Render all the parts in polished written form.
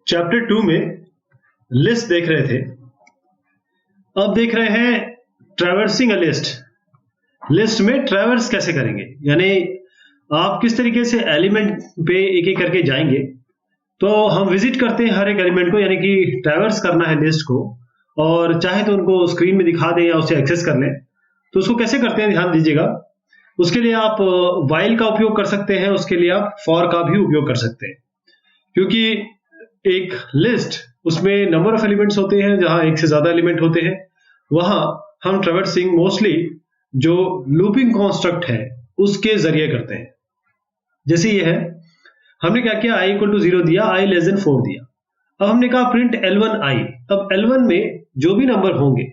Chapter 2 में list देख रहे थे। अब देख रहे हैं ट्रैवर्सिंग अ लिस्ट। लिस्ट में ट्रैवर्स कैसे करेंगे, यानी आप किस तरीके से एलिमेंट पे एक एक करके जाएंगे। तो हम विजिट करते हैं हर एक एलिमेंट को, यानी कि ट्रैवर्स करना है लिस्ट को, और चाहे तो उनको स्क्रीन में दिखा दें या उसे एक्सेस कर लें। तो उसको कैसे करते हैं ध्यान दीजिएगा। उसके लिए आप व्हाइल का उपयोग कर सकते हैं, उसके लिए आप फॉर का भी उपयोग कर सकते हैं, क्योंकि एक लिस्ट उसमें नंबर ऑफ एलिमेंट्स होते हैं, जहां एक से ज्यादा एलिमेंट होते हैं वहां हम ट्रैवर्सिंग मोस्टली जो लूपिंग कॉन्स्ट्रक्ट है उसके जरिए करते हैं। जैसे ये है, हमने क्या किया, i इक्वल टू 0 दिया, i लेस देन 4 दिया। अब हमने कहा प्रिंट L1 i। अब L1 में जो भी नंबर होंगे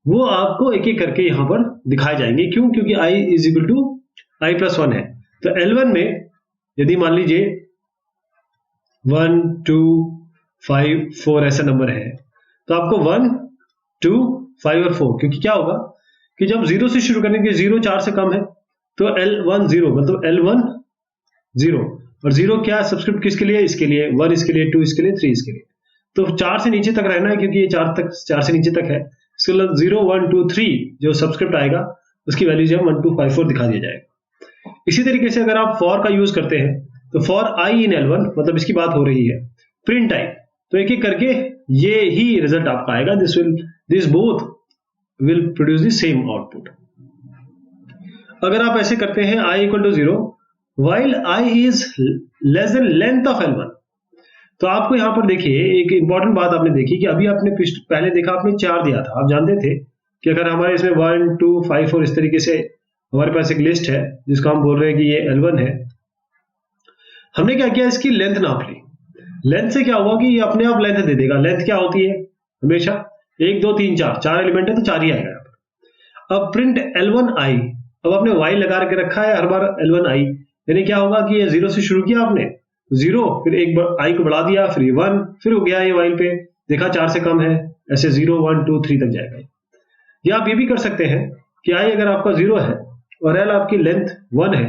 वो आपको एक एक करके यहां पर दिखाए जाएंगे। क्यों? क्योंकि i is equal to i plus 1 है। तो L1 में यदि मान लीजिए 1 2 5 4 ऐसा नंबर है, तो आपको 1 2 5 और 4, क्योंकि क्या होगा कि जब 0 से शुरू करेंगे, 0 4 से कम है, तो L1 0 मतलब L1 0, और 0 क्या सब्सक्रिप्ट किसके लिए, इसके लिए, 1 इसके लिए, 2 इसके लिए, 3 इसके लिए। तो 4 से नीचे तक रहना है, क्योंकि ये 4 से नीचे तक है। इसके लिए 0 1 2 3 जो सब्सक्रिप्ट आएगा उसकी वैल्यू जो 1 2 5 4 दिखा दिया जाएगा। इसी तरीके से अगर आप फॉर का यूज करते हैं तो फॉर i इन L1, मतलब इसकी बात हो रही है, प्रिंट i, तो एक एक करके ये ही रिजल्ट आपका आएगा। This both will produce the same output. अगर आप ऐसे करते हैं i equal to 0 while i is less than length of L1, तो आपको यहां पर देखिए एक इंपॉर्टेंट बात आपने देखी कि अभी आपने पहले देखा, आपने 4 दिया था। आप जानते थे कि अगर हमारे इसमें 1 2 5 4 इस तरीके से हमारे पास एक लिस्ट है जिसको हम बोल रहे हैं कि ये L1 है, हमने क्या किया, इसकी लेंथ नाप ली। लेंथ से क्या हुआ कि ये अपने आप लेंथ दे देगा। लेंथ क्या होती है हमेशा 1 2 3 4 एलिमेंट है तो 4 ही आएगा यहाँ पर। अब प्रिंट L1 i, अब आपने y लगा के रखा है हर बार L1 i, यानी क्या होगा कि ये 0 से शुरू किया आपने 0, फिर एक बार i को बढ़ा दिया, फिर 1, फिर हो गया ये while पे, देखा 4 से कम है, ऐसे 0 1 2 3 तक जाएगा। या आप ये भी कर सकते हैं कि i अगर आपका 0 है और l आपकी लेंथ 1 है,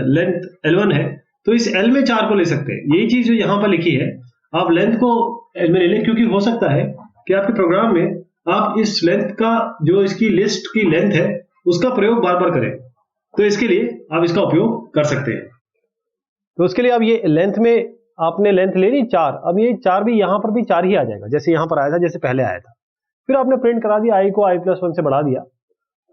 लेंथ L1 है, तो इस L में 4 को ले सकते हैं। यही चीज जो यहाँ पर लिखी है, आप लेंथ को L में ले लें, क्योंकि हो सकता है कि आपके प्रोग्राम में आप इस लेंथ का, जो इसकी लिस्ट की लेंथ है, उसका प्रयोग बार बार करें। तो इसके लिए आप इसका उपयोग कर सकते हैं। तो उसके लिए अब ये लेंथ में आपने लेंथ ले ली 4, अब ये 4 भी यहाँ पर भी 4 ही आ जाएगा, जैसे यहाँ पर आया था, जैसे पहले आया था। फिर आपने प्रिंट करा दिया, i को i प्लस 1 से बढ़ा दिया।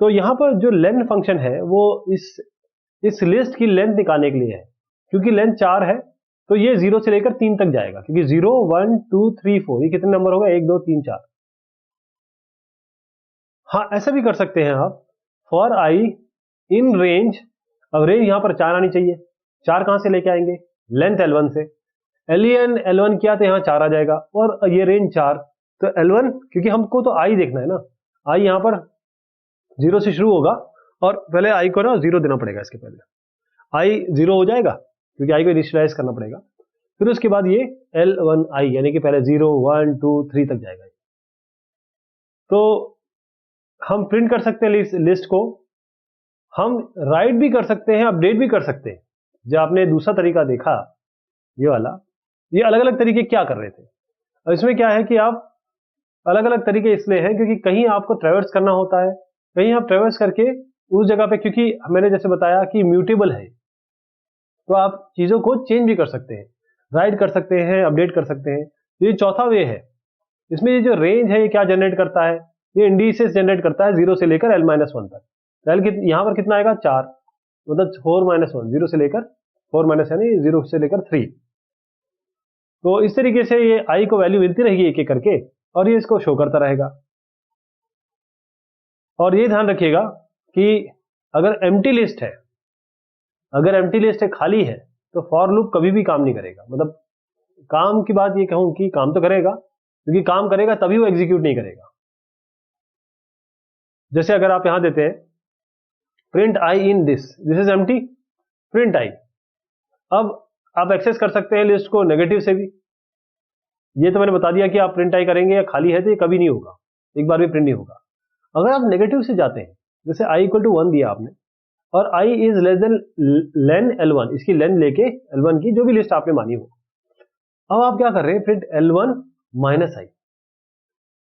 तो यहाँ पर जो लेंथ फंक्शन है वो इस लिस्ट की लेंथ निकालने के लिए है। क्योंकि लेंथ 4 है तो ये 0 से लेकर 3 तक जाएगा, क्योंकि 0 1 2 3 4 ये कितने नंबर हो गए, 1 2 3 4। हाँ, ऐसा भी कर सकते हैं आप, फॉर i इन रेंज। अब रेंज यहां पर 4 आनी चाहिए। 4 कहां से लेके आएंगे, लेंथ L1 से। len L1 किया तो यहां 4 आ जाएगा, और ये रेंज 4, तो L1, क्योंकि हमको तो i देखना है ना, i यहां पर 0 से शुरू होगा, और पहले i को ना 0 देना पड़ेगा। इसके पहले i 0 हो जाएगा, क्योंकि i को इनिशियलाइज करना पड़ेगा। फिर उसके बाद ये L1 i, यानी कि पहले 0 1 2 3 तक जाएगा। तो हम प्रिंट कर सकते हैं लिस्ट को, हम राइट भी कर सकते हैं, अपडेट भी कर सकते हैं। जो आपने दूसरा तरीका देखा ये वाला, ये अलग अलग तरीके क्या कर रहे थे। और इसमें क्या है कि आप अलग अलग तरीके इसलिए हैं क्योंकि कहीं आपको ट्रैवर्स करना होता है, कहीं आप ट्रैवर्स करके उस जगह पे, क्योंकि मैंने जैसे बताया कि म्यूटेबल है, तो आप चीजों को चेंज भी कर सकते हैं, राइट कर सकते हैं, अपडेट कर सकते हैं। ये चौथा वे है। इसमें ये जो रेंज है ये क्या जनरेट करता है, ये इंडिसेस जनरेट करता है 0 से लेकर L-1 तक। L यहां पर कितना आएगा 4, मतलब 4 1, 0 से लेकर 4 यानी 0 से लेकर 3। तो इस तरीके से ये i को वैल्यू मिलती रहेगी एक एक करके, और ये इसको शो करता रहेगा। और ये ध्यान रखिएगा कि अगर एम्प्टी लिस्ट है, अगर एम्प्टी लिस्ट है, खाली है, तो फॉर लूप कभी भी काम नहीं करेगा। मतलब काम की बात ये कहूं कि काम तो करेगा, क्योंकि काम करेगा तभी वो एग्जीक्यूट नहीं करेगा। जैसे अगर आप यहां देते हैं print i in this is empty, print i। अब आप एक्सेस कर सकते हैं लिस्ट को नेगेटिव से भी। ये तो मैंने बता दिया कि आप प्रिंट i करेंगे या खाली है तो ये कभी नहीं होगा, एक बार भी प्रिंट नहीं होगा। अगर आप नेगेटिव से जाते हैं, जैसे i इक्वल टू 1 दिया आपने, और i is less than lane L1, इसकी लेन लेके L1 की जो भी लिस्ट आपने मानी हो, अब आप क्या कर रहे हैं, प्रिंट L1 माइनस आई,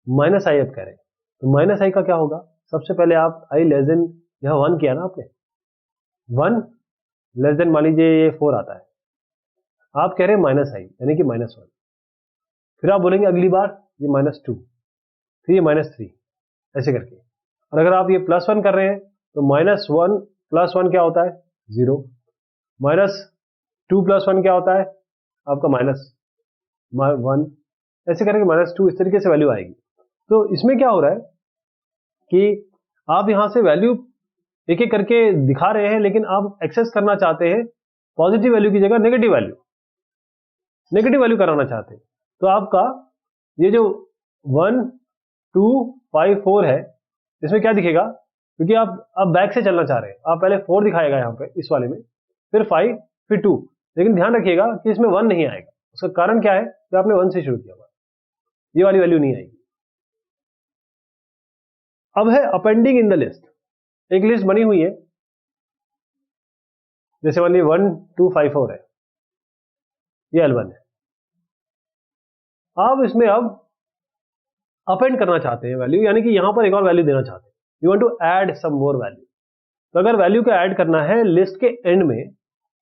माइनस आई अब कह रहे हैं, तो माइनस आई का क्या होगा, सबसे पहले आप आई लेस देन, यहां 1 किया ना आपने, 1 लेस देन मान लीजिए ये 4 आता है, आप कह रहे हैं माइनस आई यानी कि -1, फिर आप बोलेंगे अगली बार ये -2, फिर ये -3, ऐसे करके। और अगर आप ये +1 कर रहे हैं तो -1 + 1 क्या होता है 0, -2 + 1 क्या होता है आपका -1, ऐसे करके -2, इस तरीके से वैल्यू आएगी। तो इसमें क्या हो रहा है कि आप यहां से वैल्यू एक एक करके दिखा रहे हैं, लेकिन आप एक्सेस करना चाहते हैं पॉजिटिव वैल्यू की जगह नेगेटिव वैल्यू कराना चाहते हैं। तो आपका ये जो 1 2 5 4 है, इसमें क्या दिखेगा, क्योंकि आप बैक से चलना चाह रहे हैं, आप पहले 4 दिखाएगा यहाँ पे इस वाले में, फिर 5, फिर 2, लेकिन ध्यान रखिएगा कि इसमें 1 नहीं आएगा। उसका कारण क्या है कि आपने 1 से शुरू किया हुआ, ये वाली वैल्यू नहीं आएगी। अब है अपेंडिंग इन द लिस्ट, एक लिस्ट बनी हुई है, जैसे मान लीजिए 1 2 5 4 है, ये L1 है। आप इसमें अब अपेंड करना चाहते हैं वैल्यू, यानी कि यहां पर एक और वैल्यू देना चाहते हैं, you want to add some more value. तो अगर वैल्यू को ऐड करना है लिस्ट के एंड में,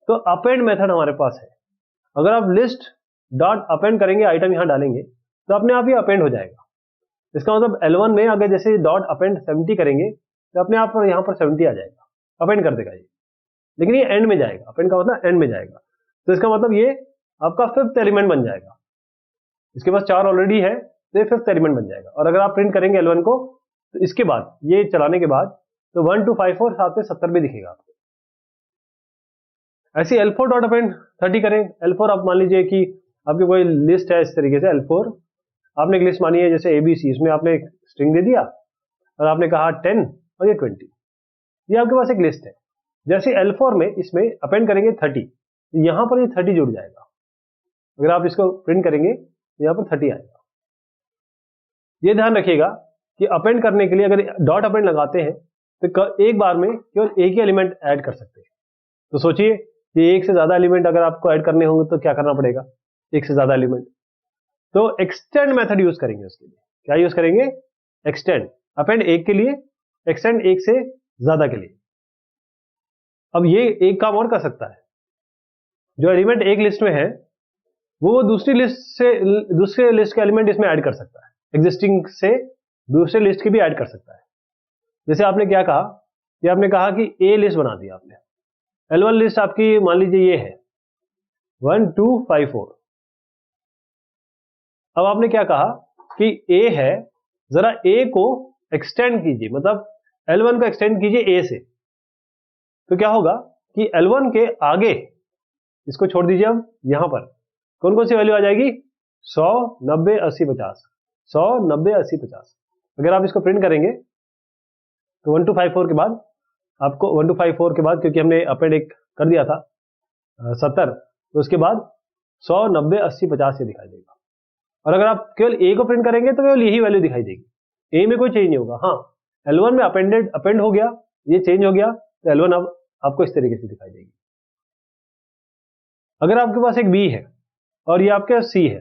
तो अपेंड मेथड हमारे पास है। अगर आप लिस्ट डॉट अपेंड करेंगे, आइटम यहां डालेंगे, तो अपने आप ही अपेंड हो जाएगा। इसका मतलब L1 में अगर जैसे डॉट अपेंड 70 करेंगे, तो अपने आप पर यहां पर 70 आ जाएगा, अपेंड कर देगा ये, लेकिन ये एंड में जाएगा, अपेंड का मतलब एंड में जाएगा। तो इसका मतलब ये आपका 5th एलिमेंट बन जाएगा, इसके पास 4 ऑलरेडी है, तो ये 5th एलिमेंट बन जाएगा। और अगर आप प्रिंट करेंगे L1 को, तो इसके बाद ये चलाने के बाद तो 1 2 5 4 साथ में 70 भी दिखेगा आपको। ऐसे L4 डॉट अपेंड 30 करें, L4 आप मान लीजिए कि आपकी कोई लिस्ट है इस तरीके से, L4 आपने एक लिस्ट मानी है जैसे ABC, इसमें आपने एक स्ट्रिंग दे दिया और आपने कहा 10 और ये 20, ये आपके पास एक लिस्ट है। जैसे L4 में इसमें अपेंड करेंगे 30, तो यहां पर ये 30 जुड़ जाएगा। अगर आप इसको प्रिंट करेंगे तो यहां पर 30 आएगा। ये ध्यान रखिएगा कि अपेंड करने के लिए अगर डॉट अपेंड लगाते हैं तो एक बार में केवल एक ही एलिमेंट ऐड कर सकते हैं। तो सोचिए कि एक से ज्यादा एलिमेंट अगर आपको ऐड करने होंगे तो क्या करना पड़ेगा, एक से ज्यादा एलिमेंट, तो एक्सटेंड मेथड यूज करेंगे उसके लिए। क्या यूज करेंगे, एक्सटेंड, अपेंड एक के लिए, एक्सटेंड एक से ज्यादा के लिए। अब ये एक काम और कर सकता है, जो एलिमेंट एक लिस्ट में है वो दूसरी लिस्ट से दूसरे लिस्ट के एलिमेंट इसमें ऐड कर सकता है, एग्जिस्टिंग से दूसरे लिस्ट की भी ऐड कर सकता है। जैसे आपने क्या कहा कि आपने कहा कि ए लिस्ट बना दी आपने, L1 लिस्ट आपकी मान लीजिए ये है 1 2 5 4। अब आपने क्या कहा कि A है, जरा A को एक्सटेंड कीजिए, मतलब L1 को एक्सटेंड कीजिए A से। तो क्या होगा कि L1 के आगे, इसको छोड़ दीजिए, अब यहां पर कौन कौन सी वैल्यू आ जाएगी, 100 90 80 50, 100 90 80 50। अगर आप इसको प्रिंट करेंगे तो 1 2 5 4 के बाद आपको 1 2 5 4 के बाद, क्योंकि हमने अपेंड एक कर दिया था 70, तो उसके बाद 100 90 80 50 ये दिखाई देगा। और अगर आप केवल ए को प्रिंट करेंगे तो केवल यही वैल्यू दिखाई देगी, ए में कोई चेंज नहीं होगा। हाँ, L1 में अपेंड हो गया, ये चेंज हो गया, तो L1 अब आपको इस तरीके से दिखाई देगी। अगर आपके पास एक बी है और ये आपके पास सी है,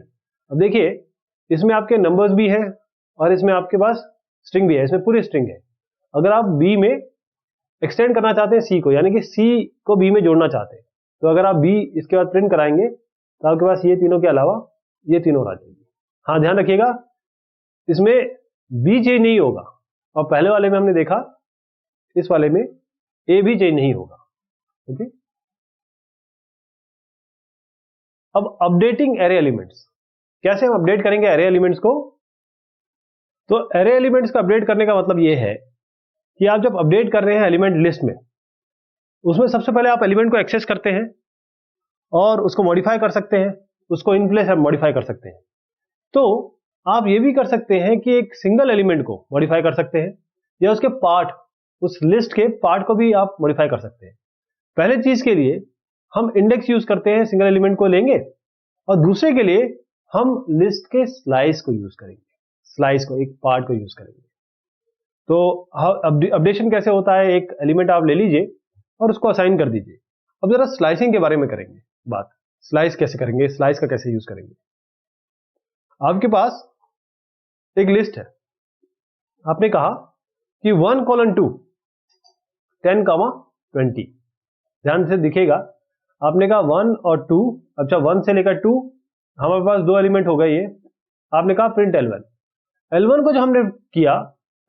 अब देखिए इसमें आपके नंबर्स भी हैं और इसमें आपके पास स्ट्रिंग भी है, इसमें पूरी स्ट्रिंग है। अगर आप बी में एक्सटेंड करना चाहते हैं सी को, यानी कि सी को बी में जोड़ना चाहते हैं, तो अगर आप बी इसके बाद प्रिंट कराएंगे तो आपके पास ये तीनों के अलावा ये तीनों आ जाएंगे। हाँ, ध्यान रखिएगा इसमें बी चेंज नहीं होगा, और पहले वाले में हमने देखा इस वाले में ए भी चेंज नहीं होगा। ओके, अब अपडेटिंग एरे एलिमेंट्स, कैसे हम अपडेट करेंगे एरे एलिमेंट्स को। तो एरे एलिमेंट्स का अपडेट करने का मतलब ये है कि आप जब अपडेट कर रहे हैं एलिमेंट लिस्ट में, उसमें सबसे पहले आप एलिमेंट को एक्सेस करते हैं और उसको मॉडिफाई कर सकते हैं, उसको इन प्लेस मॉडिफाई कर सकते हैं। तो आप ये भी कर सकते हैं कि एक सिंगल एलिमेंट को मॉडिफाई कर सकते हैं, या उसके पार्ट, उस लिस्ट के पार्ट को भी आप मॉडिफाई कर सकते हैं। पहले चीज के लिए हम इंडेक्स यूज करते हैं, सिंगल एलिमेंट को लेंगे, और दूसरे के लिए हम लिस्ट के स्लाइस को यूज करेंगे, स्लाइस को, एक पार्ट को यूज करेंगे। तो अपडेशन कैसे होता है, एक एलिमेंट आप ले लीजिए और उसको असाइन कर दीजिए। अब जरा स्लाइसिंग के बारे में करेंगे बात, स्लाइस कैसे करेंगे, स्लाइस का कैसे यूज करेंगे। आपके पास एक लिस्ट है, आपने कहा कि 1:2 10, 20, ध्यान से दिखेगा, आपने कहा 1 और 2, अच्छा 1 से लेकर 2, हमारे पास दो एलिमेंट हो गए ये, आपने कहा प्रिंट L1। L1 को जो हमने किया,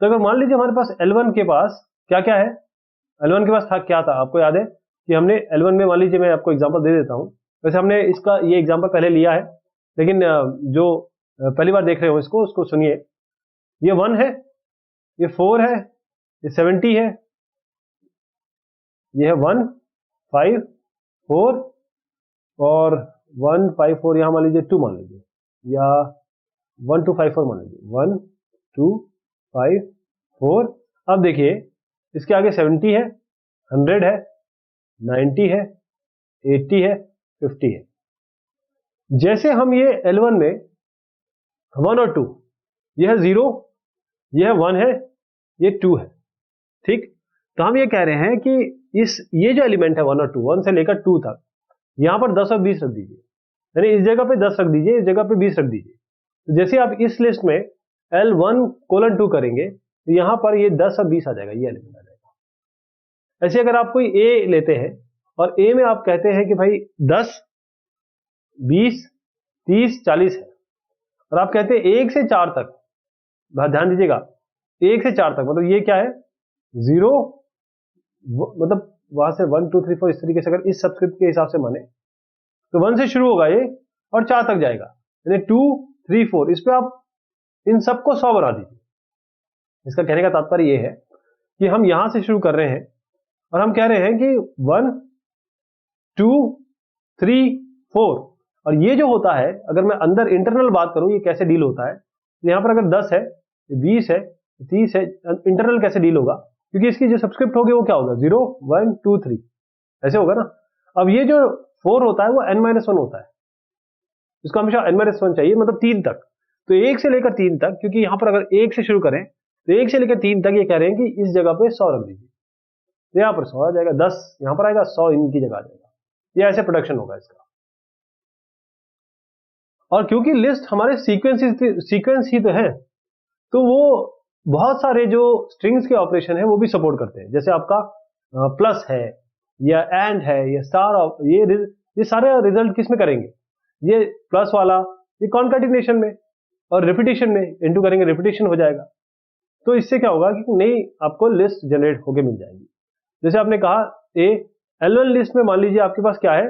तो अगर मान लीजिए हमारे पास L1 के पास क्या क्या है, L1 के पास था क्या था, आपको याद है कि हमने L1 में, मान लीजिए मैं आपको एग्जांपल दे देता हूं, वैसे हमने इसका ये एग्जांपल पहले लिया है, लेकिन जो पहली बार देख रहे हो इसको, उसको सुनिए। ये 1 है, ये 4 है, ये 70 है, ये है 1 5 4 और 1 5 4, यहां मान लीजिए 2 मान लीजिए, या 1 2 5 4 मान लीजिए, 1 2 5 4। अब देखिए इसके आगे 70 है, 100 है, 90 है, 80 है, 50 है। जैसे हम ये L1 में 1 और 2, यह है 0, यह 1 है, ये 2 है, ठीक। तो हम ये कह रहे हैं कि ये जो एलिमेंट है 1 और 2, 1 से लेकर 2 तक, यहां पर 10 और 20 रख दीजिए, यानी इस जगह पे 10 रख दीजिए, इस जगह पे 20 रख दीजिए। तो जैसे आप इस लिस्ट में L1:2 करेंगे, तो यहां पर ये 10 और 20 आ जाएगा, ये एलिमेंट आ जाएगा। ऐसे अगर आप कोई A लेते हैं और A में आप कहते हैं कि भाई 10 20 30 40 है, और आप कहते हैं 1 से 4 तक, ध्यान दीजिएगा 1 से 4 तक, मतलब ये क्या है 0, मतलब वहां से 1 2 3 4 इस तरीके से, अगर इस सबस्क्रिप्ट के हिसाब से माने तो 1 से शुरू होगा ये और 4 तक जाएगा, यानी 2 3 4, इस पे आप इन सबको 100 बना दीजिए। इसका कहने का तात्पर्य ये है कि हम यहां से शुरू कर रहे हैं और हम कह रहे हैं कि 1 2 3 4, और ये जो होता है, अगर मैं अंदर इंटरनल बात करूं ये कैसे डील होता है, तो यहां पर अगर 10 है, 20 है, 30 है, इंटरनल कैसे डील होगा, क्योंकि इसकी जो सब्सक्रिप्ट होगी वो क्या होगा 0 1 2 3, ऐसे होगा ना। अब ये जो 4 होता है वो n-1 होता है, इसको हमेशा n-1 चाहिए, मतलब 3 तक। तो 1 से लेकर 3 तक, क्योंकि यहां पर अगर 1 से शुरू करें तो 1 से लेकर 3 तक ये कह रहे हैं कि इस जगह पे 100 रख दीजिए, तो यहां पर 100 आ जाएगा, 10 यहां पर आएगा, 100 इनकी जगह आ जाएगा, ये ऐसे प्रोडक्शन होगा इसका। और क्योंकि लिस्ट हमारे सीक्वेंस ही तो है, तो वो बहुत सारे जो स्ट्रिंग्स के ऑपरेशन है वो भी सपोर्ट करते हैं, जैसे आपका प्लस है या एंड है या स्टार, ये सारे रिजल्ट किस में करेंगे, ये प्लस वाला ये कॉन्कैटिनेशन में, और रिपीटिशन में इनटू करेंगे, रिपीटिशन हो जाएगा। तो इससे क्या होगा कि नई आपको लिस्ट जनरेट होके मिल जाएगी। जैसे आपने कहा L1 लिस्ट में मान लीजिए आपके पास क्या है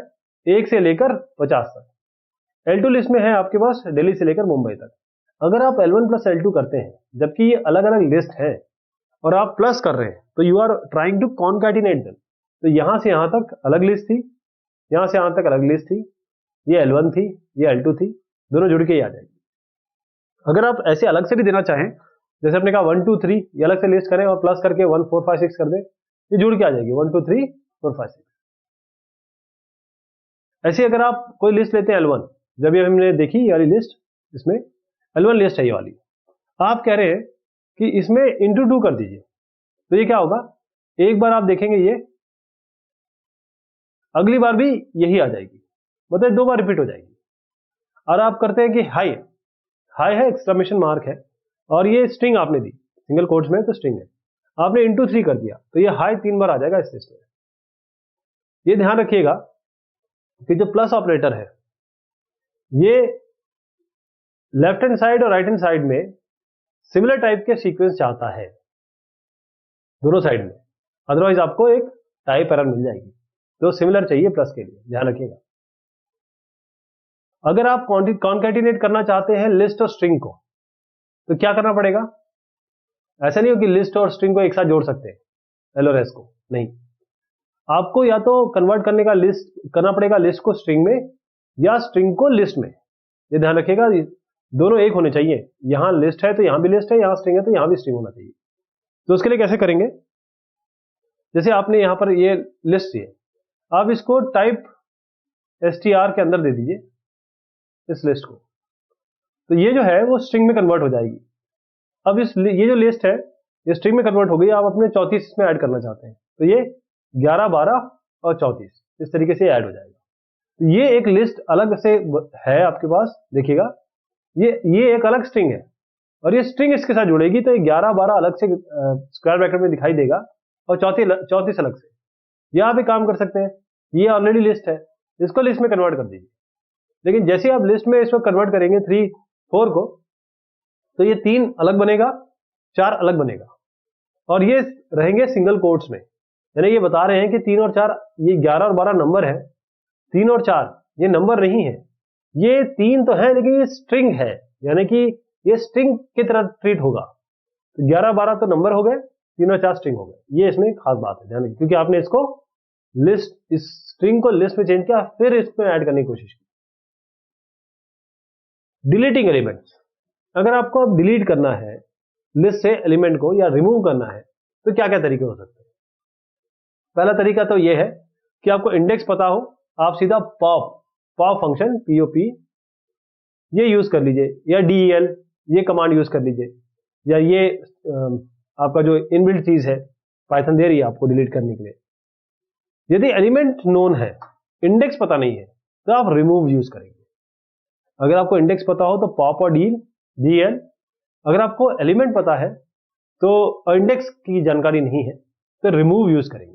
1 से लेकर 50 तक, L2 लिस्ट में है आपके पास दिल्ली से लेकर मुंबई तक। अगर आप L1 प्लस L2 करते हैं, जबकि ये अलग अलग लिस्ट है और आप प्लस कर रहे हैं, तो you are trying to concatenate them. तो यहां से यहां तक अलग लिस्ट थी, यहां से यहां तक अलग लिस्ट थी, ये L1 थी, ये L2 थी, दोनों जुड़ के ही आ जाएगी। अगर आप ऐसे अलग से भी देना चाहें, जैसे आपने कहा 1 2 3, ये अलग से लिस्ट करें और प्लस करके 1 4 5 6 कर दें, ये जुड़ के आ जाएगी 1 2 3 4 5 6। ऐसे अगर आप कोई लिस्ट लेते हैं L1, जब ये हमने देखी ये वाली लिस्ट, इसमें L1 लिस्ट है ये वाली, आप कह रहे हैं कि इसमें इंटू 2 कर दीजिए, तो ये क्या होगा, एक बार आप देखेंगे ये, अगली बार भी यही आ जाएगी, मतलब 2 बार रिपीट हो जाएगी। और आप करते हैं कि हाई है, एक्सक्लेमेशन मार्क है, और ये स्ट्रिंग आपने दी सिंगल कोट्स में, तो स्ट्रिंग है, आपने इंटू 3 कर दिया, तो ये हाई 3 बार आ जाएगा इस लिस्ट में। ये ध्यान रखिएगा कि जो प्लस ऑपरेटर है ये लेफ्ट हैंड साइड और राइट हैंड साइड में सिमिलर टाइप के सीक्वेंस चाहता है दोनों साइड में, अदरवाइज आपको एक टाइप एरर मिल जाएगी, तो सिमिलर चाहिए प्लस के लिए, ध्यान रखिएगा। अगर आप कॉन्कैटिनेट करना चाहते हैं लिस्ट और स्ट्रिंग को, तो क्या करना पड़ेगा, ऐसा नहीं हो कि लिस्ट और स्ट्रिंग को एक साथ जोड़ सकते हैं L और S को, नहीं, आपको या तो कन्वर्ट करना पड़ेगा लिस्ट को स्ट्रिंग में या स्ट्रिंग को लिस्ट में, ये ध्यान रखिएगा, दोनों एक होने चाहिए, यहां लिस्ट है तो यहां भी लिस्ट है, यहां स्ट्रिंग है तो यहां भी स्ट्रिंग होना चाहिए। तो उसके लिए कैसे करेंगे, जैसे आपने यहां पर ये लिस्ट है, आप इसको टाइप str के अंदर दे दीजिए इस लिस्ट को, तो ये जो है वो स्ट्रिंग में कन्वर्ट हो जाएगी। अब ये जो लिस्ट है ये स्ट्रिंग में कन्वर्ट हो गई, आप अपने 34 इसमें ऐड करना चाहते हैं, तो ये 11 12 और 34 इस तरीके से ऐड हो जाएगा। तो ये एक लिस्ट अलग से है आपके पास, देखिएगा ये एक अलग स्ट्रिंग है और ये स्ट्रिंग इसके साथ जुड़ेगी तो ये 11 12 अलग से स्क्वायर ब्रैकेट में दिखाई देगा और 34 अलग से। ये आप एक काम कर सकते हैं, ये ऑलरेडी लिस्ट है, इसको लिस्ट में कन्वर्ट कर दीजिए। लेकिन जैसे आप लिस्ट में इसको कन्वर्ट करेंगे 3 4 को, तो ये 3 अलग बनेगा, 4 अलग बनेगा और ये रहेंगे सिंगल कोट्स में। यानी ये बता रहे हैं कि 3 और 4, ये 11 और 12 नंबर है, 3 और 4 ये नंबर नहीं है, ये 3 तो है लेकिन ये स्ट्रिंग है, यानी कि ये स्ट्रिंग की तरह ट्रीट होगा। तो 11 12 तो नंबर हो गए, 3 और 4 स्ट्रिंग हो गए। ये इसमें खास बात है ध्यान रखिए, क्योंकि आपने इसको लिस्ट, इस स्ट्रिंग को लिस्ट में चेंज किया, फिर इसमें ऐड करने की कोशिश की। डिलीटिंग एलिमेंट्स, अगर आपको अब डिलीट करना है लिस्ट से एलिमेंट को या रिमूव करना है तो क्या क्या तरीके हो सकते हैं। पहला तरीका तो यह है कि आपको इंडेक्स पता हो, आप सीधा पॉप फंक्शन POP ये यूज कर लीजिए, या DEL ये कमांड यूज कर लीजिए, या ये आपका जो इनबिल्ट चीज है पाइथन दे रही है आपको डिलीट करने के लिए। यदि एलिमेंट नोन है, इंडेक्स पता नहीं है, तो आप रिमूव यूज करेंगे। अगर आपको इंडेक्स पता हो तो पॉप और DEL, अगर आपको एलिमेंट पता है तो इंडेक्स की जानकारी नहीं है तो रिमूव यूज करेंगे।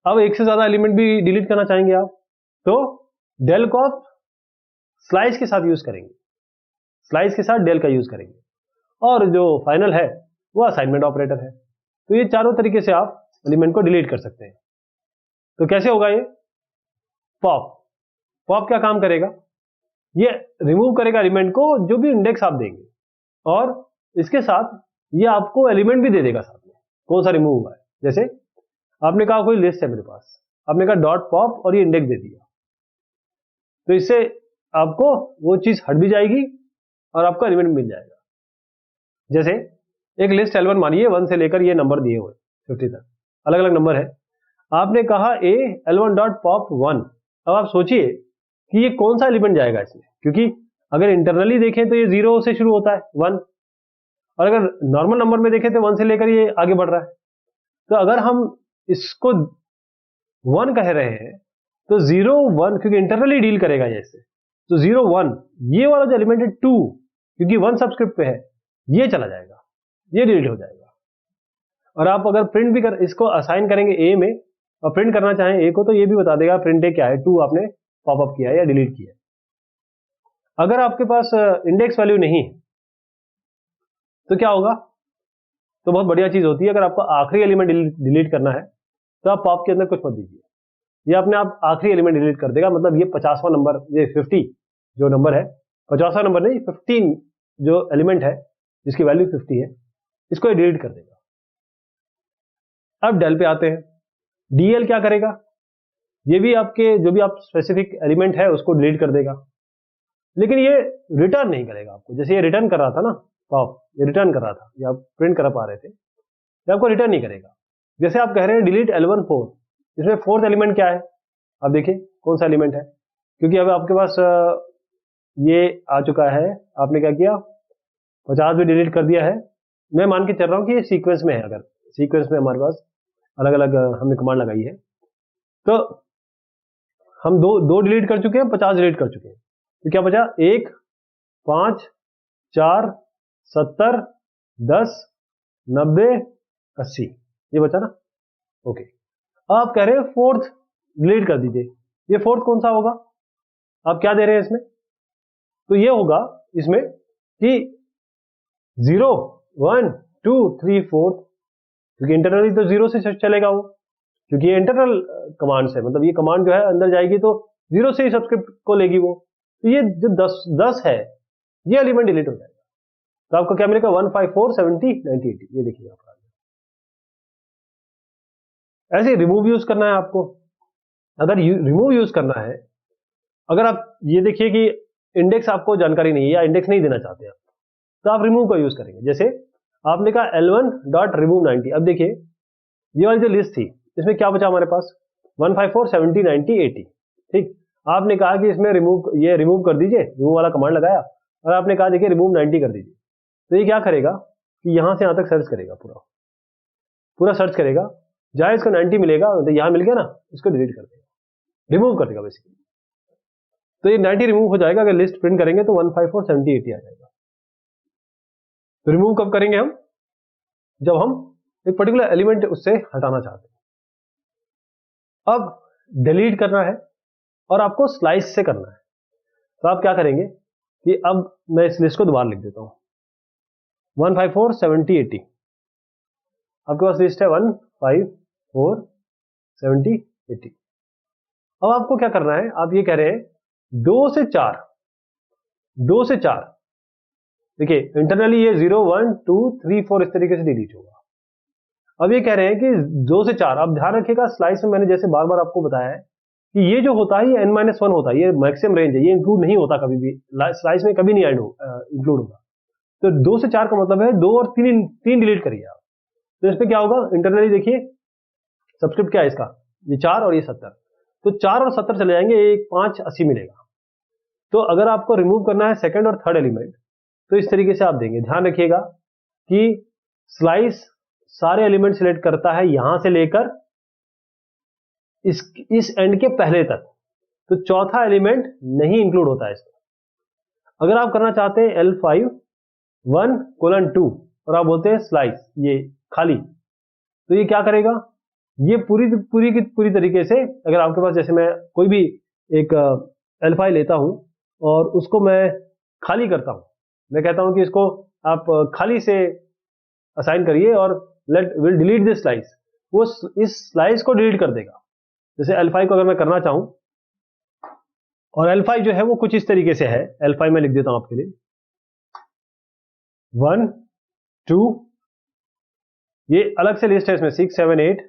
अब एक से ज्यादा एलिमेंट भी डिलीट करना चाहेंगे आप तो del को आप स्लाइस के साथ यूज करेंगे, स्लाइस के साथ del का यूज करेंगे, और जो फाइनल है वो असाइनमेंट ऑपरेटर है। तो ये चारों तरीके से आप एलिमेंट को डिलीट कर सकते हैं। तो कैसे होगा ये पॉप क्या काम करेगा, ये रिमूव करेगा एलिमेंट को जो भी इंडेक्स आप देंगे, और इसके साथ ये आपको एलिमेंट भी दे देगा साथ में कौन सा रिमूव हुआ है। जैसे आपने कहा कोई लिस्ट है मेरे पास, आपने कहा डॉट पॉप और ये इंडेक्स दे दिया, तो इससे आपको वो चीज हट भी जाएगी और आपको एलिमेंट मिल जाएगा। जैसे एक लिस्ट L1 मानिए 1 से लेकर ये नंबर दिए हुए 50 तक अलग अलग नंबर है, आपने कहा A L1 डॉट पॉप 1। अब आप सोचिए कि ये कौन सा एलिमेंट जाएगा इसमें, क्योंकि अगर इंटरनली देखें तो ये 0 से शुरू होता है 1, और अगर नॉर्मल नंबर में देखें तो 1 से लेकर ये आगे बढ़ रहा है। तो अगर हम इसको 1 कह रहे हैं तो 0 1 क्योंकि इंटरनली डील करेगा ये इससे, तो 0 1 ये वाला जो एलिमेंट है 2 क्योंकि 1 सबस्क्रिप्ट पे है ये चला जाएगा, ये डिलीट हो जाएगा। और आप अगर प्रिंट भी इसको असाइन करेंगे A में और प्रिंट करना चाहें A को तो ये भी बता देगा प्रिंट A क्या है, 2 आपने पॉपअप किया है या डिलीट किया है। अगर आपके पास इंडेक्स वैल्यू नहीं है तो क्या होगा, तो बहुत बढ़िया चीज होती है, अगर आपको आखिरी एलिमेंट डिलीट करना है तो आप पॉप के अंदर कुछ मत दीजिए, ये अपने आप आखिरी एलिमेंट डिलीट कर देगा। मतलब ये 50वां नंबर, ये 50 जो नंबर है, 50वां नंबर नहीं 15 जो एलिमेंट है जिसकी वैल्यू 50 है, इसको ये डिलीट कर देगा। अब del पे आते हैं, DL क्या करेगा, ये भी आपके जो भी आप स्पेसिफिक एलिमेंट है उसको डिलीट कर देगा, लेकिन ये रिटर्न नहीं करेगा आपको। जैसे ये रिटर्न कर रहा था ना पॉप, ये रिटर्न कर रहा था, ये आप प्रिंट कर पा रहे थे, ये आपको रिटर्न नहीं करेगा। जैसे आप कह रहे हैं डिलीट L1 4, इसमें फोर्थ एलिमेंट क्या है, आप देखिए कौन सा एलिमेंट है, क्योंकि अब आपके पास ये आ चुका है, आपने क्या किया 50 भी डिलीट कर दिया है। मैं मान के चल रहा हूं कि ये सीक्वेंस में है, अगर सीक्वेंस में हमारे पास अलग अलग हमने कमांड लगाई है तो हम दो डिलीट कर चुके हैं, 50 डिलीट कर चुके हैं, तो क्या बचा 1 5 4 70 10 90 80 ये बचा ना। ओके, आप कह रहे हैं फोर्थ डिलीट कर दीजिए, ये फोर्थ कौन सा होगा, आप क्या दे रहे हैं इसमें, तो ये होगा इसमें कि 0 1 2 3 4, क्योंकि इंटरनली तो 0 से चलेगा वो, क्योंकि ये इंटरनल कमांड है, मतलब ये कमांड जो है अंदर जाएगी तो 0 से ही सब्सक्रिप्ट को लेगी वो, तो ये जो 10 है ये एलिमेंट डिलीट हो जाएगा। तो आपको क्या मिलेगा 1 5 4 70 90 80, ये देखिए आप ऐसे रिमूव यूज करना है आपको। अगर रिमूव यूज करना है, अगर आप ये देखिए कि इंडेक्स आपको जानकारी नहीं है या इंडेक्स नहीं देना चाहते आप, तो आप रिमूव का यूज करेंगे। जैसे आपने कहा L1 डॉट रिमूव 90, अब देखिए ये वाली जो लिस्ट थी इसमें क्या बचा हमारे पास 1 5 4 70 90 80, ठीक। आपने कहा कि इसमें ये रिमूव कर दीजिए, रिमूव वाला कमांड लगाया और आपने कहा देखिए रिमूव 90 कर दीजिए, तो ये क्या करेगा कि यहां से यहां तक सर्च करेगा, पूरा सर्च करेगा, जहां इसको 90 मिलेगा तो यहां मिल गया ना, इसको डिलीट कर देगा, रिमूव कर देगा बेसिकली। तो ये 90 रिमूव हो जाएगा। अगर लिस्ट प्रिंट करेंगे तो 154 70 80 आ जाएगा। तो रिमूव कब करेंगे हम? जब हम एक पर्टिकुलर एलिमेंट उससे हटाना चाहते हैं। अब डिलीट करना है और आपको स्लाइस से करना है। तो आप क्या करेंगे कि अब मैं इस लिस्ट को दोबारा लिख देता हूं, 154 70 80। आपके पास लिस्ट है 154 70 80। अब आपको क्या करना है? आप ये कह रहे हैं 2 से 4, देखिए इंटरनली ये 0 1 2 3 4 इस तरीके से डिलीट होगा। अब ये कह रहे हैं कि 2 से 4। अब ध्यान रखिएगा, स्लाइस में मैंने जैसे बार बार आपको बताया है कि ये जो होता है ये n-1 होता है, ये मैक्सिमम रेंज है, ये इंक्लूड नहीं होता कभी भी, स्लाइस में कभी नहीं इंक्लूड होगा। तो 2 से 4 का मतलब है 2 और 3 डिलीट करिए आप। तो इसमें क्या होगा? इंटरनली देखिए सबस्क्रिप्ट क्या है इसका, ये 4 और ये 70। तो 4 और 70 चले जाएंगे, एक 5 80 मिलेगा। तो अगर आपको रिमूव करना है सेकंड और थर्ड एलिमेंट तो इस तरीके से आप देंगे। ध्यान रखिएगा कि स्लाइस सारे एलिमेंट सिलेक्ट करता है यहां से लेकर इस एंड के पहले तक। तो चौथा एलिमेंट नहीं इंक्लूड होता है इसमें। अगर आप करना चाहते हैं L5 1:2 और आप बोलते हैं स्लाइस ये खाली, तो ये क्या करेगा? ये पूरी तरीके से, अगर आपके पास जैसे मैं कोई भी एक L5 लेता हूं और उसको मैं खाली करता हूं, मैं कहता हूं कि इसको आप खाली से असाइन करिए और विल डिलीट दिस स्लाइस, वो इस स्लाइस को डिलीट कर देगा। जैसे L5 को अगर मैं करना चाहूं, और L5 जो है वो कुछ इस तरीके से है। L5 मैं लिख देता हूं आपके लिए 1 2, ये अलग से लिस्ट है इसमें 6 7 8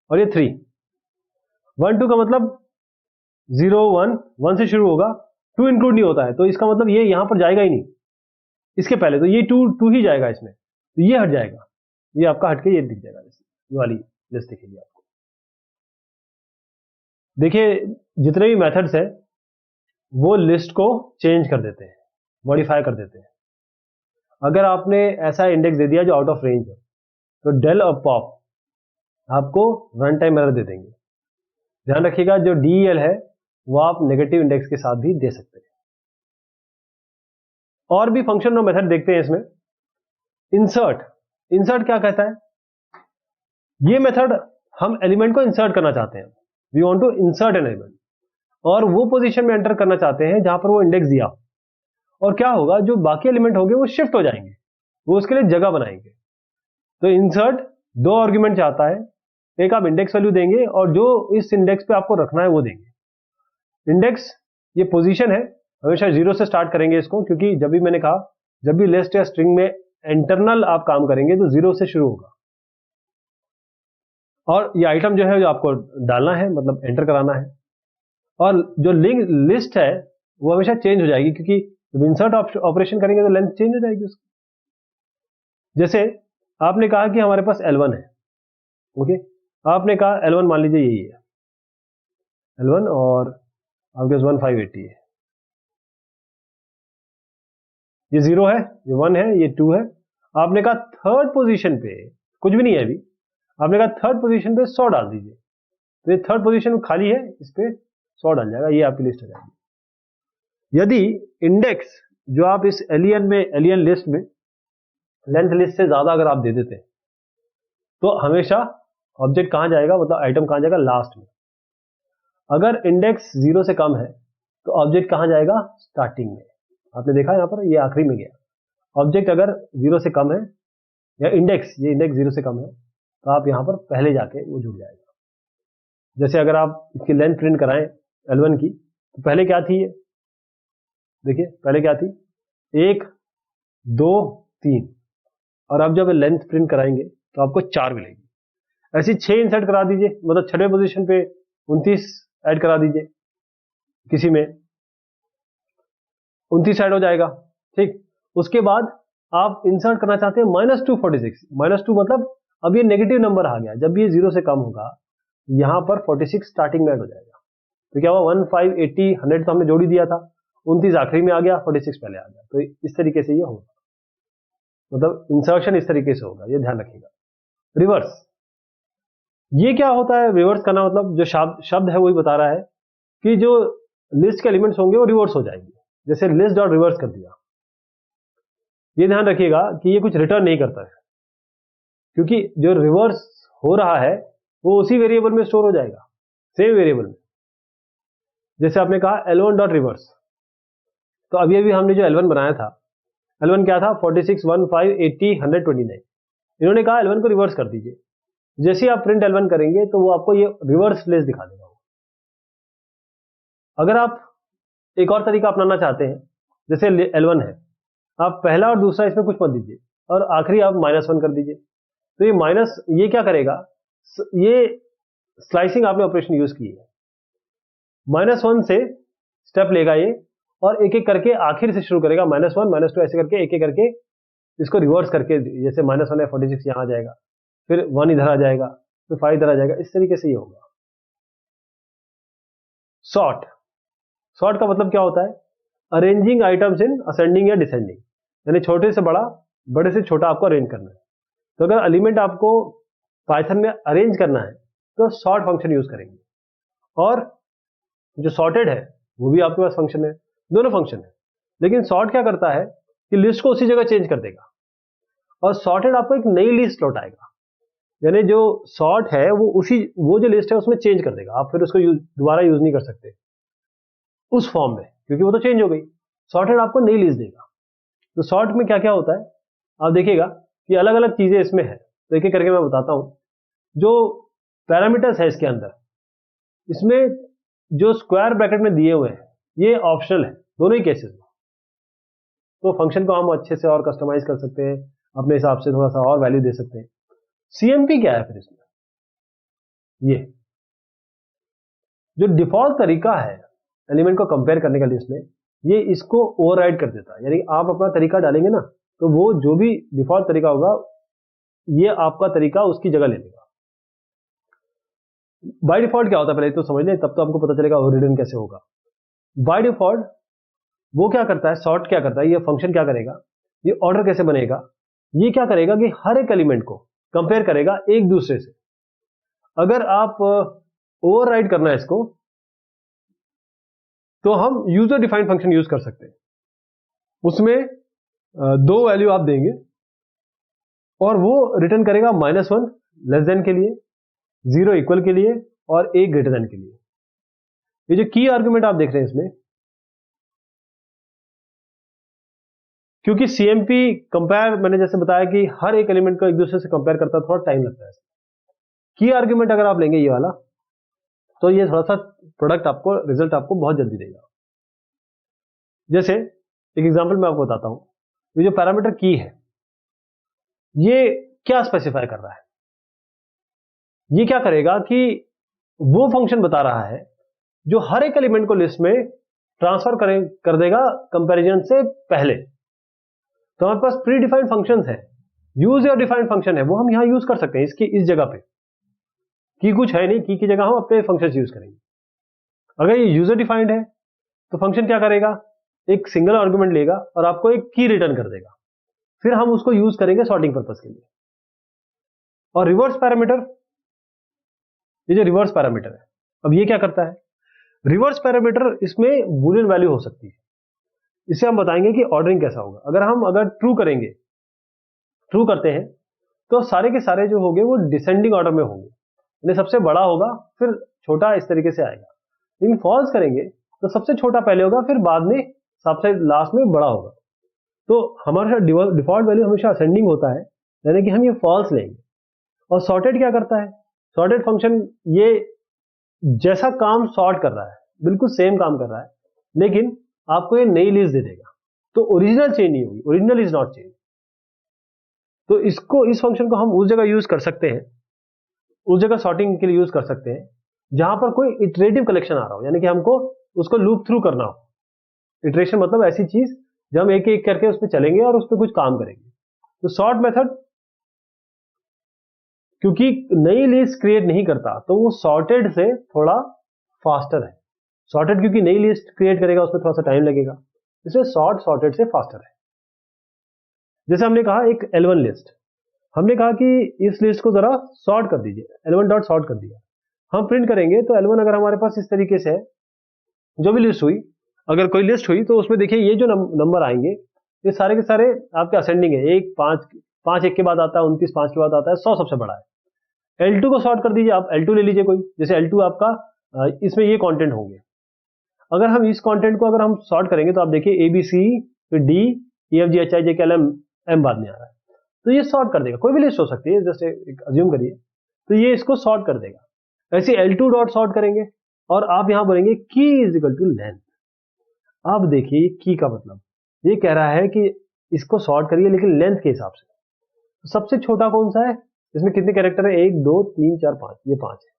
और ये 3। 1 2 का मतलब 0 1 1 से शुरू होगा, 2 इंक्लूड नहीं होता है, तो इसका मतलब ये यहां पर जाएगा ही नहीं इसके पहले, तो ये 2 ही जाएगा इसमें, तो ये हट जाएगा, ये आपका हटके ये दिख जाएगा। ये वाली लिस्ट दिखेगी आपको। देखिए जितने भी मेथड्स हैं वो लिस्ट को चेंज कर देते हैं, मॉडिफाई कर देते हैं। अगर आपने ऐसा इंडेक्स दे दिया जो आउट ऑफ रेंज है तो डेल और पॉप आपको रन टाइम एरर दे देंगे। ध्यान रखिएगा जो DEL है वो आप नेगेटिव इंडेक्स के साथ भी दे सकते हैं। और भी फंक्शन और मेथड देखते हैं इसमें। इंसर्ट क्या कहता है? ये मेथड हम एलिमेंट को इंसर्ट करना चाहते हैं, we want to insert an element, और वो पोजीशन में एंटर करना चाहते हैं जहां पर वो इंडेक्स दिया हो। और क्या होगा, जो बाकी एलिमेंट होंगे वो शिफ्ट हो जाएंगे, वो उसके लिए जगह बनाएंगे। तो इंसर्ट 2 आर्गुमेंट चाहता है, एक आप इंडेक्स वैल्यू देंगे और जो इस इंडेक्स पे आपको रखना है वो देंगे। इंडेक्स ये पोजीशन है, हमेशा 0 से स्टार्ट करेंगे इसको, क्योंकि जब भी मैंने कहा जब भी लिस्ट या स्ट्रिंग में इंटरनल आप काम करेंगे तो 0 से शुरू होगा। और ये आइटम जो है जो आपको डालना है, मतलब एंटर कराना है। और जो लिस्ट है वो हमेशा चेंज हो जाएगी, क्योंकि जब इंसर्ट ऑपरेशन करेंगे तो लेंथ चेंज हो जाएगी उसकी। जैसे आपने कहा कि हमारे पास L1 है, ओके, आपने कहा L1 मान लीजिए यही है L1 और आपके पास 1580 है, ये 0 है, ये 1 है, ये 2 है। आपने कहा थर्ड पोजीशन पे कुछ भी नहीं है अभी, आपने कहा थर्ड पोजीशन पे 100 डाल दीजिए, तो ये थर्ड पोजीशन खाली है, इस पे 100 डाल जाएगा, ये आपकी लिस्ट हो जाएगी। यदि इंडेक्स जो आप इस एलियन लिस्ट में लेंथ लिस्ट से ज्यादा अगर आप दे देते हैं तो हमेशा ऑब्जेक्ट कहां जाएगा, मतलब आइटम कहां जाएगा, लास्ट में। अगर इंडेक्स 0 से कम है तो ऑब्जेक्ट कहां जाएगा, स्टार्टिंग में। आपने देखा यहां पर ये आखिरी में गया। ऑब्जेक्ट अगर 0 से कम है या इंडेक्स 0 से कम है तो आप यहां पर पहले जाके वो जुड़ जाएगा। जैसे अगर आप इसकी लेंथ प्रिंट कराएं L1 की, तो पहले क्या थी, ये देखिए पहले क्या थी, 1 2 3, और अब जब लेंथ प्रिंट कराएंगे तो आपको 4 मिलेगी। ऐसी 6 इंसर्ट करा दीजिए, मतलब 6वें पोजीशन पे 29 ऐड करा दीजिए, किसी में 29 ऐड हो जाएगा, ठीक। उसके बाद आप इंसर्ट करना चाहते हैं -246, -2 मतलब अब ये नेगेटिव नंबर आ गया, जब ये 0 से कम होगा यहां पर 46 स्टार्टिंग में ऐड हो जाएगा। तो क्या हुआ, 15 80 100 तो हमने जोड़ ही दिया था, 29 आखिरी में आ गया, 46 पहले आ गया। तो इस तरीके से ये होगा, मतलब इंसर्शन इस तरीके से होगा, ये ध्यान रखिएगा। रिवर्स, ये क्या होता है रिवर्स करना, मतलब जो शब्द है वही बता रहा है कि जो लिस्ट के एलिमेंट्स होंगे वो रिवर्स हो जाएंगे, जैसे लिस्ट डॉट रिवर्स कर दिया। ये ध्यान रखिएगा कि ये कुछ रिटर्न नहीं करता है, क्योंकि जो रिवर्स हो रहा है वो उसी वेरिएबल में स्टोर हो जाएगा, सेम वेरिएबल में। जैसे आपने कहा L1 डॉट रिवर्स, तो अभी अभी हमने जो L1 बनाया था, L1 क्या था 46, 15, 80, 129। इन्होंने कहा L1 को रिवर्स कर दीजिए। जैसे ही आप प्रिंट L1 करेंगे तो वो आपको ये रिवर्स लिस्ट दिखा देगा। अगर आप एक और तरीका अपनाना चाहते हैं, जैसे L1 है, आप पहला और दूसरा इसमें कुछ मत दीजिए और आखिरी आप -1 कर दीजिए। तो ये माइनस, ये क्या करेगा, ये स्लाइसिंग आपने ऑपरेशन यूज की है, -1 से स्टेप लेगा ये और एक एक करके आखिर से शुरू करेगा, -1, -2 ऐसे करके एक एक करके इसको रिवर्स करके, जैसे -1 है 46 यहाँ आ जाएगा, फिर 1 इधर आ जाएगा, फिर 5 इधर आ जाएगा, इस तरीके से ये होगा। सॉर्ट, सॉर्ट का मतलब क्या होता है, अरेंजिंग आइटम्स इन असेंडिंग या डिसेंडिंग, यानी छोटे से बड़ा, बड़े से छोटा आपको अरेंज करना है। तो अगर एलिमेंट आपको पाइथन में अरेंज करना है तो सॉर्ट फंक्शन यूज करेंगे, और जो सॉर्टेड है वो भी आपके पास फंक्शन है, दोनों फंक्शन है। लेकिन सॉर्ट क्या करता है कि लिस्ट को उसी जगह चेंज कर देगा, और सॉर्टेड आपको एक नई लिस्ट लौटाएगा, यानी जो सॉर्ट है वो जो लिस्ट है उसमें चेंज कर देगा, आप फिर उसको दोबारा यूज नहीं कर सकते उस फॉर्म में, क्योंकि वो तो चेंज हो गई। सॉर्टेड आपको नई लिस्ट देगा। तो सॉर्ट में क्या क्या होता है आप देखिएगा कि अलग अलग चीजें इसमें है, तो एक एक करके मैं बताता हूं। जो पैरामीटर्स है इसके अंदर, इसमें जो स्क्वायर ब्रैकेट में दिए हुए हैं ये ऑप्शनल है दोनों ही केसेस में। तो फंक्शन को हम अच्छे से और कस्टमाइज कर सकते हैं, अपने हिसाब से थोड़ा सा और वैल्यू दे सकते हैं। सीएमपी क्या है फिर इसमें, ये जो डिफॉल्ट तरीका है एलिमेंट को कंपेयर करने का लिस्ट में, ये इसको ओवरराइड कर देता है। यानी आप अपना तरीका डालेंगे ना, तो वो जो भी डिफॉल्ट तरीका होगा ये आपका तरीका उसकी जगह ले लेगा। बाय डिफॉल्ट क्या होता है पहले तो समझ लें, तब तो आपको पता चलेगा ओवररिडन कैसे होगा। बाय डिफॉल्ट वो क्या करता है, सॉर्ट क्या करता है, ये फंक्शन क्या करेगा, ये ऑर्डर कैसे बनेगा, ये क्या करेगा कि हर एक एलिमेंट को कंपेयर करेगा एक दूसरे से। अगर आप ओवरराइड करना है इसको, तो हम यूजर डिफाइंड फंक्शन यूज कर सकते हैं। उसमें दो वैल्यू आप देंगे और वो रिटर्न करेगा -1 लेस देन के लिए, 0 इक्वल के लिए और 1 ग्रेटर देन के लिए। ये जो की आर्गुमेंट आप देख रहे हैं इसमें, क्योंकि सीएमपी कंपेयर मैंने जैसे बताया कि हर एक एलिमेंट को एक दूसरे से कंपेयर करता है, थोड़ा टाइम लगता है। की आर्गुमेंट अगर आप लेंगे ये वाला, तो ये थोड़ा सा प्रोडक्ट आपको, रिजल्ट आपको बहुत जल्दी देगा। जैसे एक एग्जांपल मैं आपको बताता हूं, ये जो पैरामीटर की है ये क्या स्पेसिफाई कर रहा है, ये क्या करेगा कि वो फंक्शन बता रहा है जो हर एक एलिमेंट को लिस्ट में ट्रांसफर कर देगा कंपैरिजन से पहले। तो हमारे पास प्री डिफाइंड फंक्शंस है, यूज योर डिफाइंड फंक्शन है, वो हम यहां यूज कर सकते हैं इसकी इस जगह पे। की कुछ है नहीं, की जगह हम अपने फंक्शंस यूज करेंगे। अगर ये यूजर डिफाइंड है तो फंक्शन क्या करेगा, एक सिंगल आर्गुमेंट लेगा और आपको एक की रिटर्न कर देगा, फिर हम उसको यूज करेंगे सॉर्टिंग पर्पस के लिए। और रिवर्स पैरामीटर, ये जो रिवर्स पैरामीटर है, अब ये क्या करता है, रिवर्स पैरामीटर इसमें बूलियन वैल्यू हो सकती है। इससे हम बताएंगे कि ऑर्डरिंग कैसा होगा। अगर ट्रू करेंगे, ट्रू करते हैं तो सारे के सारे जो होंगे वो डिसेंडिंग ऑर्डर में होंगे, यानी सबसे बड़ा होगा फिर छोटा, इस तरीके से आएगा। लेकिन फॉल्स करेंगे तो सबसे छोटा पहले होगा फिर बाद में सबसे लास्ट में बड़ा होगा। तो हमारे साथ डिफॉल्ट वैल्यू हमेशा असेंडिंग होता है, यानी कि हम ये फॉल्स लेंगे। और सॉर्टेड क्या करता है, सॉर्टेड फंक्शन ये जैसा काम सॉर्ट कर रहा है बिल्कुल सेम काम कर रहा है, लेकिन आपको ये नई लिस्ट दे देगा, तो ओरिजिनल चेंज नहीं होगी, ओरिजिनल इज नॉट चेंज। तो इस फंक्शन को हम उस जगह यूज कर सकते हैं, उस जगह सॉर्टिंग के लिए यूज कर सकते हैं जहां पर कोई इटरेटिव कलेक्शन आ रहा हो, यानी कि हमको उसको लूप थ्रू करना हो। इटरेशन मतलब ऐसी चीज जब हम एक एक करके उस पर चलेंगे और उस पर कुछ काम करेंगे। तो सॉर्ट मेथड क्योंकि नई लिस्ट क्रिएट नहीं करता, तो वो सॉर्टेड से थोड़ा फास्टर है। सॉर्टेड क्योंकि नई लिस्ट क्रिएट करेगा उसमें थोड़ा सा टाइम लगेगा, इसलिए सॉर्टेड से फास्टर है। जैसे हमने कहा एक L1 लिस्ट, हमने कहा कि इस लिस्ट को जरा सॉर्ट कर दीजिए, L1 डॉट सॉर्ट कर दिया। हम प्रिंट करेंगे तो L1 अगर हमारे पास इस तरीके से है जो भी लिस्ट हुई, अगर कोई लिस्ट हुई तो उसमें देखिए ये जो नंबर आएंगे ये सारे के सारे आपके असेंडिंग है। 1 5 5 1 के बाद आता है, 29 5 के बाद आता है, 100 सबसे बड़ा है। L2 को सॉर्ट कर दीजिए आप, L2 ले लीजिए कोई, जैसे L2 आपका इसमें ये कंटेंट होंगे। अगर हम इस कंटेंट को अगर हम सॉर्ट करेंगे तो आप देखिए A B C फिर D E F G H I J K L M बाद में आ रहा है, तो ये सॉर्ट कर देगा। कोई भी लिस्ट हो सकती है, जैसे अज्यूम करिए, तो ये इसको सॉर्ट कर देगा। ऐसे L2 डॉट सॉर्ट करेंगे और आप यहां बोलेंगे की इज इक्वल टू लेंथ। अब देखिए की का मतलब ये कह रहा है कि इसको सॉर्ट करिए लेकिन लेंथ के हिसाब से। तो सबसे छोटा कौन सा है, इसमें कितने कैरेक्टर है, 1 2 3 4 5, ये 5 है।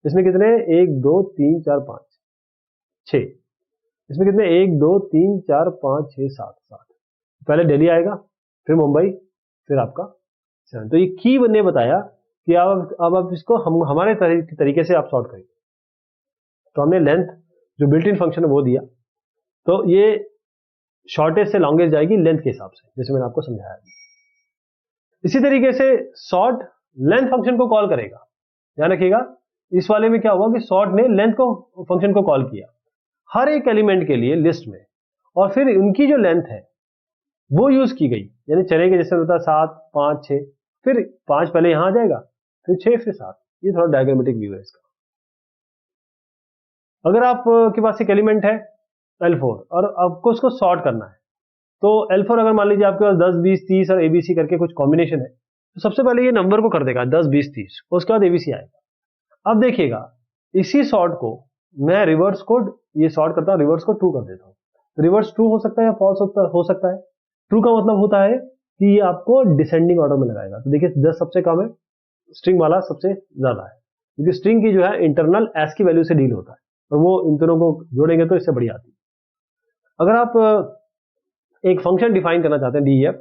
इसमें कितने, 1 2 3 4 5 6। इसमें कितने, 1 2 3 4 5 6 7 7। पहले दिल्ली आएगा, फिर मुंबई, फिर आपका 7। तो ये की ने बताया कि अब आप इसको हमारे तरीके से आप सॉर्ट करेंगे। तो हमने लेंथ जो बिल्ट इन फंक्शन है वो दिया, तो ये शॉर्टेस्ट से लॉन्गेस्ट जाएगी लेंथ के हिसाब से, जैसे मैंने आपको समझाया। इसी तरीके से सॉर्ट लेंथ फंक्शन को कॉल करेगा। ध्यान रखिएगा, इस वाले में क्या हुआ कि सॉर्ट ने लेंथ को फंक्शन को कॉल किया हर एक एलिमेंट के लिए लिस्ट में, और फिर उनकी जो लेंथ है वो यूज की गई। यानी चलेंगे जैसे होता है 7 5 6, फिर 5 पहले यहां आ जाएगा, फिर 6 फिर 7। ये थोड़ा डायग्रामेटिक व्यू है इसका। अगर आपके पास एक एलिमेंट है L4 और आपको उसको सॉर्ट करना है, तो L4 अगर मान लीजिए आपके पास 10 20 30 और ABC करके कुछ कॉम्बिनेशन है, तो सबसे पहले ये नंबर को कर देगा 10 20 30, उसके बाद ABC आएगा। अब देखिएगा इसी सॉर्ट को मैं रिवर्स कोड ये सॉर्ट करता हूं, रिवर्स को ट्रू कर देता हूं। रिवर्स ट्रू हो सकता है या फॉल्स हो सकता है। ट्रू का मतलब होता है कि ये आपको डिसेंडिंग ऑर्डर में लगाएगा। तो देखिए 10 सबसे कम है, स्ट्रिंग वाला सबसे ज्यादा है, क्योंकि स्ट्रिंग की जो है इंटरनल एस की वैल्यू से डील होता है, और वो इन दोनों को जोड़ेंगे तो इससे बड़ी आती है। अगर आप एक फंक्शन डिफाइन करना चाहते हैं DEF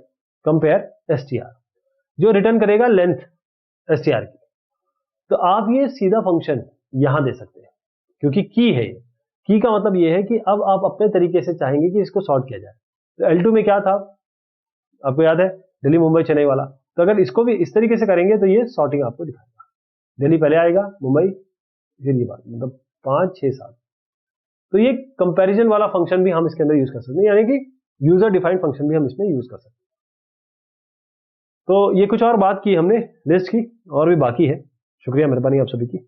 कंपेयर STR, जो रिटर्न करेगा लेंथ STR की, तो आप ये सीधा फंक्शन यहां दे सकते हैं, क्योंकि की है। की का मतलब ये है कि अब आप अपने तरीके से चाहेंगे कि इसको सॉर्ट किया जाए। तो L2 में क्या था आपको याद है, दिल्ली मुंबई चेन्नई वाला। तो अगर इसको भी इस तरीके से करेंगे तो ये सॉर्टिंग आपको दिखाएगा। दिल्ली पहले आएगा, मुंबई, फिर ये बात, मतलब 5 6 7। तो ये कंपैरिजन वाला फंक्शन भी हम इसके अंदर यूज कर सकते हैं, यानी कि यूजर डिफाइंड फंक्शन भी हम इसमें यूज कर सकते हैं। तो ये कुछ और बात की हमने लिस्ट की, और भी बाकी है। शुक्रिया, मेहरबानी आप सभी की।